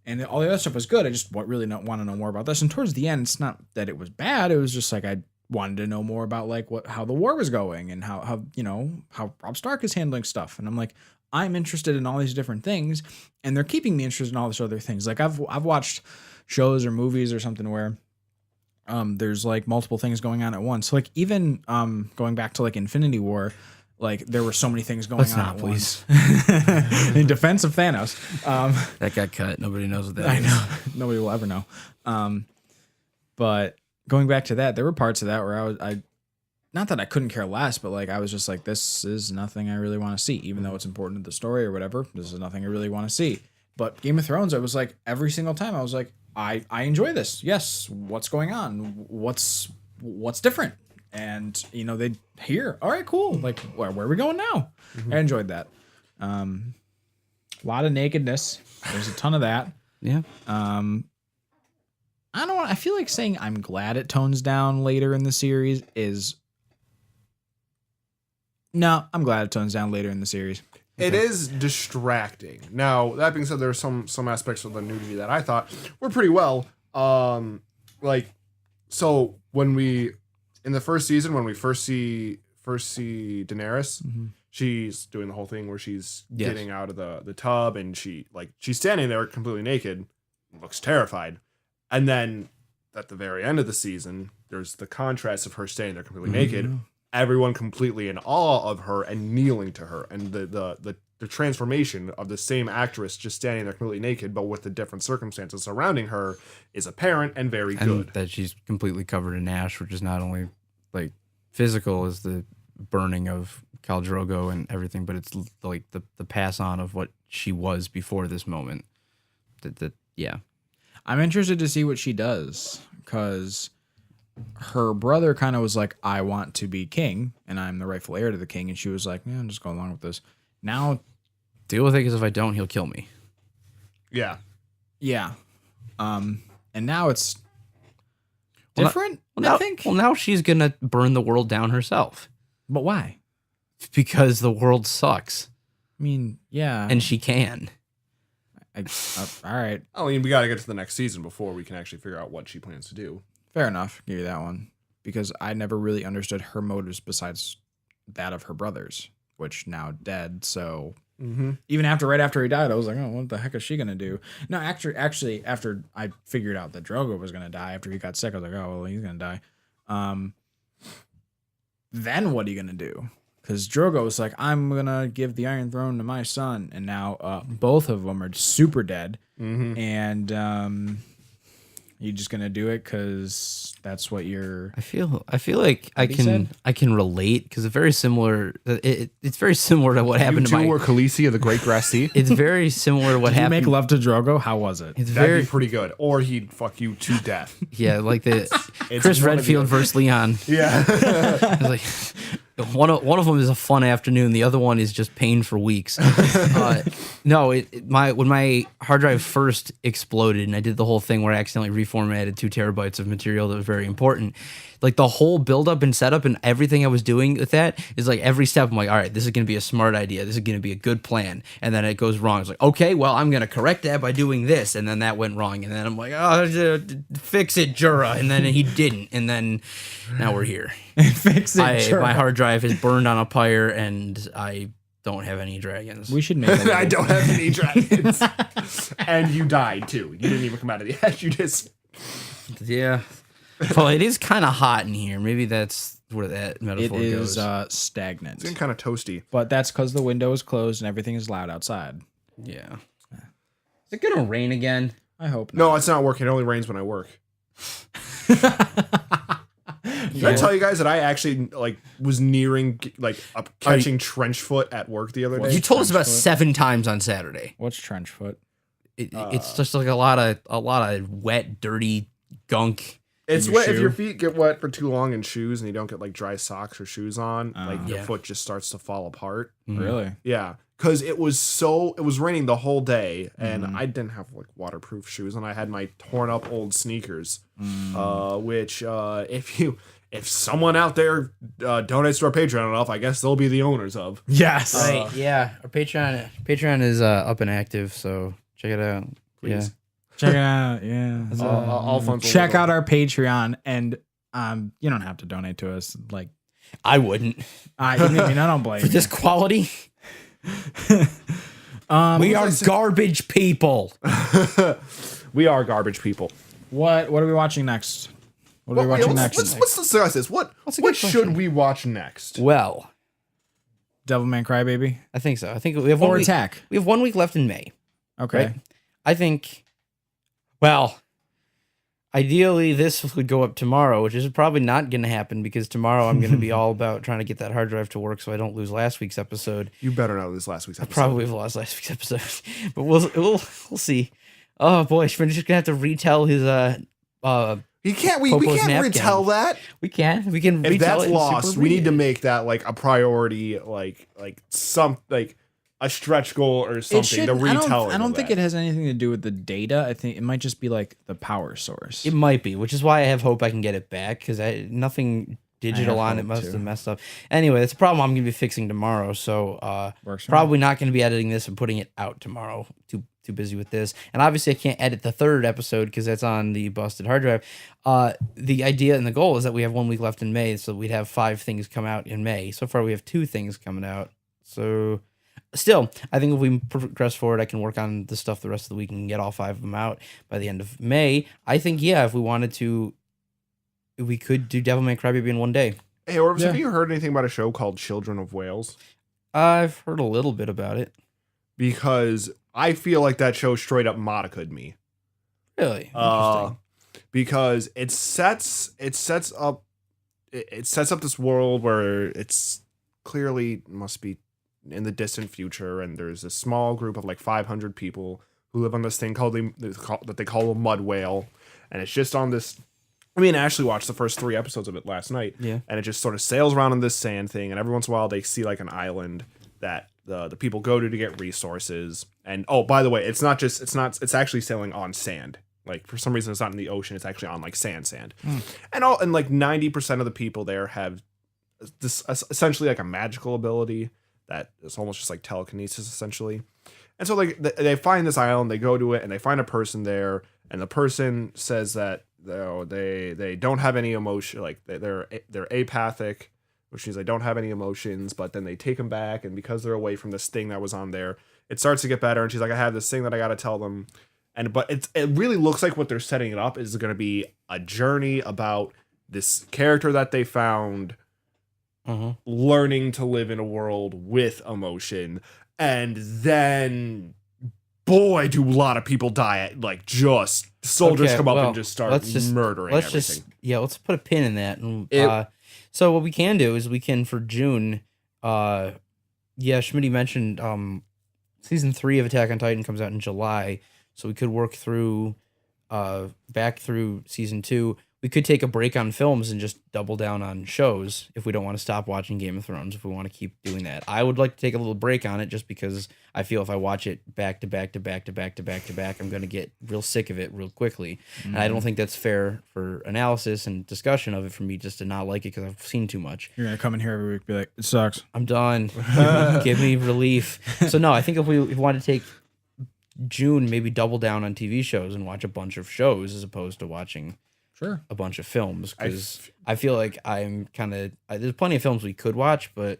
Speaker 4: And all the other stuff was good. I just really want to know more about this. And towards the end, it's not that it was bad. It was just like I wanted to know more about like how the war was going and how Robb Stark is handling stuff. And I'm like, I'm interested in all these different things, and they're keeping me interested in all these other things. Like I've watched shows or movies or something where there's like multiple things going on at once. So like even going back to like Infinity War. Like there were so many things going on at once. In defense of Thanos.
Speaker 2: That got cut. Nobody knows what that
Speaker 4: I
Speaker 2: is.
Speaker 4: know. Nobody will ever know. But going back to that, there were parts of that where I not that I couldn't care less, but like I was just like, this is nothing I really want to see, even though it's important to the story or whatever. This is nothing I really want to see. But Game of Thrones, I was like, every single time I was like, I enjoy this. Yes. What's going on? What's different? And they'd hear, all right, cool. Like, where are we going now? I enjoyed that. A lot of nakedness. There's a ton of that.
Speaker 2: Yeah.
Speaker 4: I don't know. I feel like saying I'm glad it tones down later in the series is No, I'm glad it tones down later in the series.
Speaker 3: It is distracting. Now, that being said, there are some aspects of the nudity that I thought were pretty well. So when we in the first season, when we first see Daenerys, she's doing the whole thing where she's getting out of the tub and she's standing there completely naked, looks terrified. And then at the very end of the season, there's the contrast of her standing there completely naked, everyone completely in awe of her and kneeling to her, and the transformation of the same actress just standing there completely naked but with the different circumstances surrounding her is apparent and very good.
Speaker 2: That she's completely covered in ash, which is not only like physical as the burning of Khal Drogo and everything, but it's like the pass on of what she was before this moment. Yeah.
Speaker 4: I'm interested to see what she does, because her brother kind of was like, I want to be king and I'm the rightful heir to the king. And she was like, yeah, I'm just going along with this. Now,
Speaker 2: deal with it, because if I don't, he'll kill me.
Speaker 3: Yeah.
Speaker 4: Yeah. And now it's different,
Speaker 2: I
Speaker 4: think.
Speaker 2: Well, now she's going to burn the world down herself.
Speaker 4: But why?
Speaker 2: Because the world sucks.
Speaker 4: I mean, yeah.
Speaker 2: And she can.
Speaker 4: All right.
Speaker 3: I mean, we got to get to the next season before we can actually figure out what she plans to do.
Speaker 4: Fair enough. Give you that one. Because I never really understood her motives besides that of her brothers, which now dead. So even right after he died, I was like, oh, what the heck is she going to do? No, actually, after I figured out that Drogo was going to die after he got sick, I was like, oh, well, he's going to die. Then what are you going to do? Because Drogo was like, I'm going to give the Iron Throne to my son. And now both of them are super dead. And you just going to do it because that's what you're...
Speaker 2: I feel like I can relate, because it's very similar. It's very similar to what happened to my...
Speaker 3: You two were Khaleesi of the Great Grass Sea?
Speaker 2: It's very similar to what happened...
Speaker 4: Did you make love to Drogo? How was it?
Speaker 2: It's
Speaker 3: That'd be pretty good. Or he'd fuck you to death.
Speaker 2: Yeah, like the Chris Redfield versus Leon.
Speaker 3: Yeah.
Speaker 2: It's like, one of them is a fun afternoon. The other one is just pain for weeks. No, when my hard drive first exploded and I did the whole thing where I accidentally reformatted 2 terabytes of material that was very important. Like the whole buildup and setup and everything I was doing with that is like every step I'm like, all right, this is going to be a smart idea. This is going to be a good plan. And then it goes wrong. It's like, okay, well, I'm going to correct that by doing this. And then that went wrong. And then I'm like, oh, fix it, Jura. And then he didn't. And then now we're here.
Speaker 4: Fix it, Jura.
Speaker 2: My hard drive is burned on a pyre and I don't have any dragons.
Speaker 4: We should make a
Speaker 3: I don't have any dragons. And you died too. You didn't even come out of the ash. You just...
Speaker 2: Yeah. Well, it is kind of hot in here. Maybe that's where that metaphor goes.
Speaker 4: It is stagnant.
Speaker 3: It's getting kind of toasty.
Speaker 4: But that's because the window is closed and everything is loud outside.
Speaker 2: Yeah. Is it going to rain again?
Speaker 4: I hope not.
Speaker 3: No, it's not working. It only rains when I work. Did I tell you guys that I actually was nearing catching trench foot at work the other day?
Speaker 2: You told us about 7 times on Saturday.
Speaker 4: What's trench foot?
Speaker 2: It's just like a lot of wet, dirty gunk.
Speaker 3: It's wet if your feet get wet for too long in shoes and you don't get dry socks or shoes on. Your foot just starts to fall apart.
Speaker 4: Really?
Speaker 3: Yeah, because it was raining the whole day and I didn't have waterproof shoes and I had my torn up old sneakers, which if someone out there donates to our Patreon enough, I guess they'll be the owners of.
Speaker 4: Yes.
Speaker 2: Right. Yeah. Our Patreon is up and active, so check it out.
Speaker 3: Please.
Speaker 2: Yeah.
Speaker 4: Check it out. Yeah.
Speaker 3: All fun.
Speaker 4: Check out our Patreon, and you don't have to donate to us.
Speaker 2: I wouldn't.
Speaker 4: I don't blame
Speaker 2: For
Speaker 4: you.
Speaker 2: this quality. We are garbage people.
Speaker 3: We are garbage people.
Speaker 4: What are we watching next? What are we watching next?
Speaker 3: Let's discuss this. What should we watch next?
Speaker 2: Well,
Speaker 4: Devilman Crybaby?
Speaker 2: I think so. I think we have
Speaker 4: Or Attack?
Speaker 2: We have 1 week left in May.
Speaker 4: Okay.
Speaker 2: Right? I think, well, ideally this would go up tomorrow, which is probably not going to happen because tomorrow I'm going to be all about trying to get that hard drive to work so I don't lose last week's episode.
Speaker 3: You better not lose last week's episode.
Speaker 2: I probably have lost last week's episode, but we'll see. Oh boy, we're just gonna have to retell his
Speaker 3: We can't
Speaker 2: napkin.
Speaker 3: retell that.
Speaker 2: We can
Speaker 3: If
Speaker 2: retell
Speaker 3: that's
Speaker 2: it.
Speaker 3: lost, we need to make that a priority, a stretch goal or something. The retelling.
Speaker 4: I don't think it has anything to do with the data. I think it might just be the power source.
Speaker 2: It might be, which is why I have hope I can get it back because nothing digital on it.
Speaker 4: hope
Speaker 2: Must
Speaker 4: to.
Speaker 2: have messed up. Anyway, that's a problem I'm going to be fixing tomorrow. So
Speaker 4: Works for me.
Speaker 2: probably not going to be editing this and putting it out tomorrow. Too busy with this. And obviously I can't edit the third episode because that's on the busted hard drive. The idea and the goal is that we have 1 week left in May, so we'd have 5 things come out in May. So far we have 2 things coming out. So still, I think if we progress forward, I can work on the stuff the rest of the week and get all 5 of them out by the end of May. I think, yeah, if we wanted to, we could do Devilman Crybaby in one day.
Speaker 3: Hey, Orvis, have you heard anything about a show called Children of Whales?
Speaker 2: I've heard a little bit about it.
Speaker 3: Because I feel like that show straight up Monica'd me.
Speaker 2: Really? Interesting.
Speaker 3: Because it sets up this world where it's clearly must be in the distant future, and there's a small group of like 500 people who live on this thing that they call a mud whale, and it's just on this. I mean, I actually watched the first 3 episodes of it last night,
Speaker 2: Yeah.
Speaker 3: and it just sort of sails around on this sand thing, and every once in a while they see like an island that the people go to get resources. And oh, by the way, it's actually sailing on sand. Like for some reason it's not in the ocean, it's actually on like sand. And like 90% of the people there have this essentially like a magical ability that is almost just like telekinesis essentially. And so like they find this island, they go to it, and they find a person there, and the person says that they don't have any emotion, like they're apathic, which means they don't have any emotions. But then they take them back, and because they're away from this thing that was on there, it starts to get better. And she's like, I have this thing that I got to tell them. But it really looks like what they're setting it up is going to be a journey about this character that they found learning to live in a world with emotion. And then, boy, do a lot of people die at, like, just soldiers come up and just start murdering everything.
Speaker 2: Let's put a pin in that. And, so what we can do is we can, for June, Schmitty mentioned season 3 of Attack on Titan comes out in July. So we could work through, back through season 2. We could take a break on films and just double down on shows if we don't want to stop watching Game of Thrones, if we want to keep doing that. I would like to take a little break on it just because I feel if I watch it back to back, I'm going to get real sick of it real quickly. Mm-hmm. And I don't think that's fair for analysis and discussion of it for me just to not like it because I've seen too much.
Speaker 4: You're going to come in here every week and be like, it sucks.
Speaker 2: I'm done. Give me relief. So no, I think if we want to take June, maybe double down on TV shows and watch a bunch of shows as opposed to watching a bunch of films, because I feel like I'm kind of there's plenty of films we could watch, but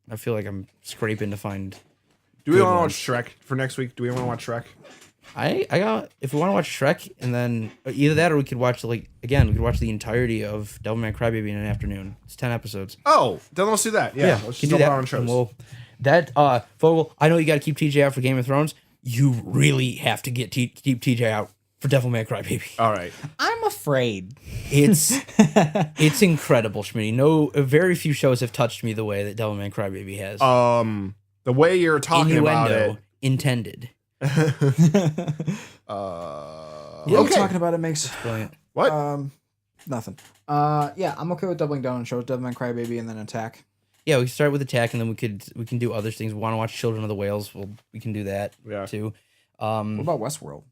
Speaker 2: I feel like I'm scraping to find.
Speaker 3: Do we want to watch Shrek for next week? Do we want to watch Shrek?
Speaker 2: I got, if we want to watch Shrek, and then either that or we could watch we could watch the entirety of Devilman Crybaby in an afternoon. It's 10 episodes.
Speaker 3: Oh, then let's do that. Yeah, let's just
Speaker 2: do that
Speaker 3: on shows.
Speaker 2: Fogel, I know you got to keep TJ out for Game of Thrones. You really have to keep TJ out for Devilman Crybaby.
Speaker 3: All right.
Speaker 4: I'm afraid.
Speaker 2: It's incredible, Schmitty. Very few shows have touched me the way that Devilman Crybaby has.
Speaker 3: The way you're talking about it.
Speaker 2: Intended.
Speaker 4: What you're talking about it makes
Speaker 2: Brilliant.
Speaker 3: What?
Speaker 4: Nothing. Yeah, I'm okay with doubling down on shows, Devilman Crybaby and then Attack.
Speaker 2: Yeah, we can start with Attack, and then we can do other things. We want to watch Children of the Whales. We can do that too.
Speaker 4: What about Westworld?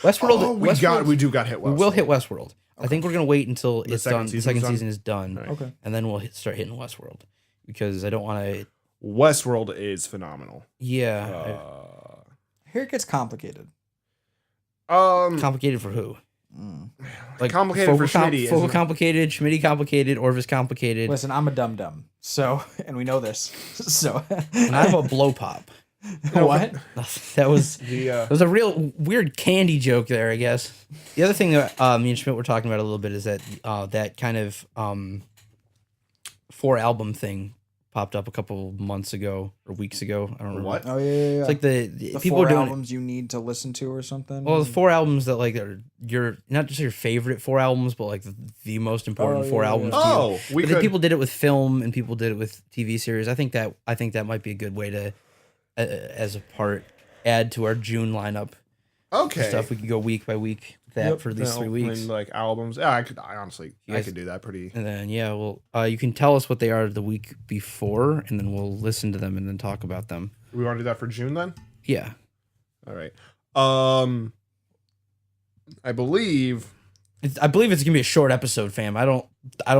Speaker 2: Westworld.
Speaker 3: We do got hit Westworld.
Speaker 2: We will hit Westworld. Okay. I think we're gonna wait until it's done. The second season is done.
Speaker 3: Right.
Speaker 4: Okay.
Speaker 2: And then we'll start hitting Westworld, because I don't want to.
Speaker 3: Westworld is phenomenal.
Speaker 2: Yeah.
Speaker 4: Here it gets complicated.
Speaker 2: Complicated for who?
Speaker 3: Like complicated for Schmitty.
Speaker 2: Fogel complicated, Schmitty complicated, Orvis complicated.
Speaker 4: Listen, I'm a dum-dum, so, and we know this, so.
Speaker 2: And I have a blow pop.
Speaker 4: What?
Speaker 2: That was a real weird candy joke there, I guess. The other thing that me and Schmidt were talking about a little bit is that that kind of 4-album thing popped up a couple months ago or weeks ago. I don't remember.
Speaker 3: What?
Speaker 4: Oh, yeah.
Speaker 2: It's like the people
Speaker 4: 4
Speaker 2: are doing
Speaker 4: albums you need to listen to or something.
Speaker 2: Well, the 4 albums that like are your not just your favorite 4 albums, but like the most important 4 albums.
Speaker 3: Oh,
Speaker 2: then people did it with film and people did it with TV series. I think that might be a good way to, as a part, add to our June lineup.
Speaker 3: Okay.
Speaker 2: Stuff we could go week by week with that for these 3 weeks.
Speaker 3: And like albums. Yeah, I honestly could do that pretty.
Speaker 2: And then you can tell us what they are the week before, and then we'll listen to them and then talk about them.
Speaker 3: We want to do that for June then?
Speaker 2: Yeah.
Speaker 3: All right. I believe
Speaker 2: I believe it's gonna be a short episode, fam. I don't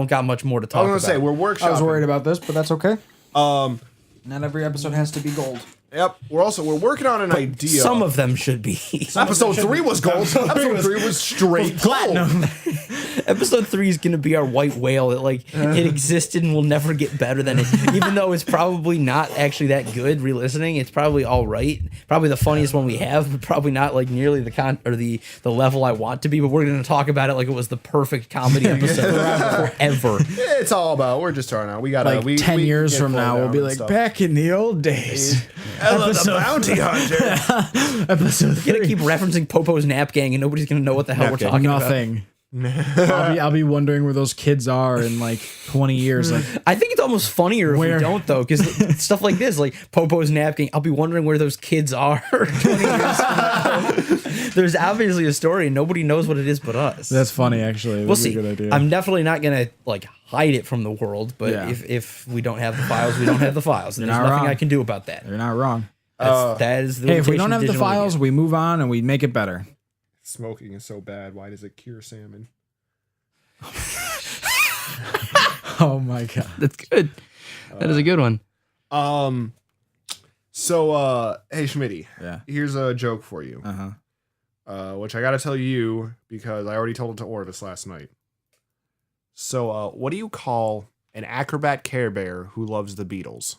Speaker 2: got much more to talk
Speaker 3: I
Speaker 2: about.
Speaker 3: was gonna say we're workshopping.
Speaker 4: I was worried about this, but that's okay. Not every episode has to be gold.
Speaker 3: Yep. We're working on an idea.
Speaker 2: Some of them should be.
Speaker 3: Episode 3 was gold. Episode 3 was straight platinum.
Speaker 2: Episode 3 is gonna be our white whale that it existed and will never get better than it. Even though it's probably not actually that good. Re-listening, it's probably all right. Probably the funniest one we have, but probably not like nearly the level I want to be. But we're gonna talk about it like it was the perfect comedy episode forever.
Speaker 3: It's all about. We're just starting out. We gotta.
Speaker 4: Like 10 years
Speaker 3: get
Speaker 4: from
Speaker 3: flown
Speaker 4: now, we'll
Speaker 3: down
Speaker 4: be
Speaker 3: and
Speaker 4: like
Speaker 3: stuff.
Speaker 4: back in the old days.
Speaker 3: The bounty hunter.
Speaker 4: Episode
Speaker 2: We're gonna keep referencing Popo's Nap Gang, and nobody's gonna know what the hell
Speaker 3: Nap
Speaker 2: we're
Speaker 3: Gang.
Speaker 2: talking about.
Speaker 4: Nothing. I'll be wondering where those kids are in like 20 years. Like,
Speaker 2: I think it's almost funnier if
Speaker 4: Where?
Speaker 2: we don't, though, because stuff like this, like Popo's Nap Gang, I'll be wondering where those kids are 20 years from now. There's obviously a story, and nobody knows what it is but us.
Speaker 4: that's funny, actually.
Speaker 2: We'll
Speaker 4: That's
Speaker 2: see.
Speaker 4: a good idea.
Speaker 2: I'm definitely not gonna hide it from the world, but
Speaker 4: Yeah.
Speaker 2: if we don't have the files, we don't have the files, and
Speaker 4: You're
Speaker 2: there's
Speaker 4: not
Speaker 2: nothing
Speaker 4: wrong.
Speaker 2: I can do about that.
Speaker 4: You're not wrong.
Speaker 2: That is the
Speaker 4: Hey, if we
Speaker 2: limitation
Speaker 4: don't
Speaker 2: of
Speaker 4: have the
Speaker 2: digital
Speaker 4: files,
Speaker 2: media.
Speaker 4: we move on and we make it better.
Speaker 3: Smoking is so bad. Why does it cure salmon?
Speaker 4: Oh my god.
Speaker 2: That's good. That is a good one.
Speaker 3: So hey Schmitty,
Speaker 4: Yeah.
Speaker 3: here's a joke for you.
Speaker 4: Uh-huh.
Speaker 3: Which I gotta tell you because I already told it to Orvis last night. So what do you call an acrobat Care Bear who loves the Beatles?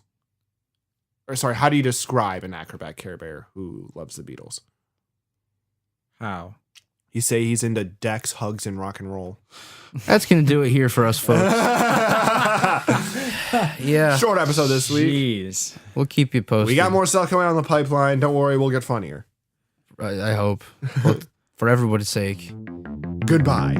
Speaker 3: Or sorry, how do you describe an acrobat Care Bear who loves the Beatles?
Speaker 4: How?
Speaker 3: You say he's into Dex, hugs, and rock and roll.
Speaker 2: That's gonna do it here for us, folks. Yeah,
Speaker 3: Short episode this week.
Speaker 4: Jeez.
Speaker 2: we'll keep you posted.
Speaker 3: We got more stuff coming on the pipeline. Don't worry, we'll get funnier.
Speaker 2: I hope, for everybody's sake.
Speaker 3: Goodbye.